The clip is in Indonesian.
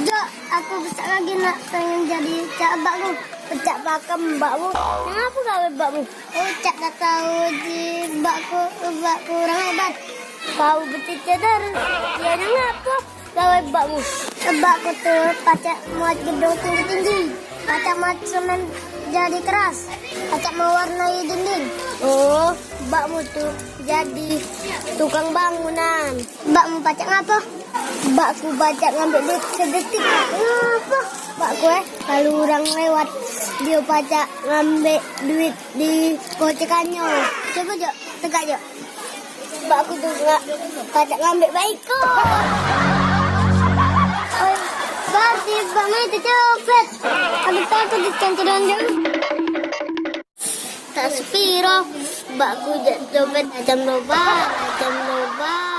Dok, aku besar lagi nak pengen jadi cak bakku. Pecak pakem mbakmu. Kenapa gawe mbakmu? Oh, cak tak tahu di mbakku kurang hebat. Kau bercita dari dia ngapa gawe mbakmu? Mbakku tuh pacak muat gedung tinggi-tinggi. Pacak muat semen jadi keras. Pacak mewarnai dinding. Oh, mbakmu tuh jadi tukang bangunan. Mbakmu pacak ngapa? Mbakku pacak ngambil duit sedetik. Ngapa? Mbakku kalau orang lewat dia pacak ngambil duit di kocekannya. Coba Jok, tegak Jok. Mbakku tuh nggak pacak ngambil baik kok. Oh, berarti mbakmu itu copet. Aku takut dicantiran Jok. Tak sepiro, mbakku copet jam 2.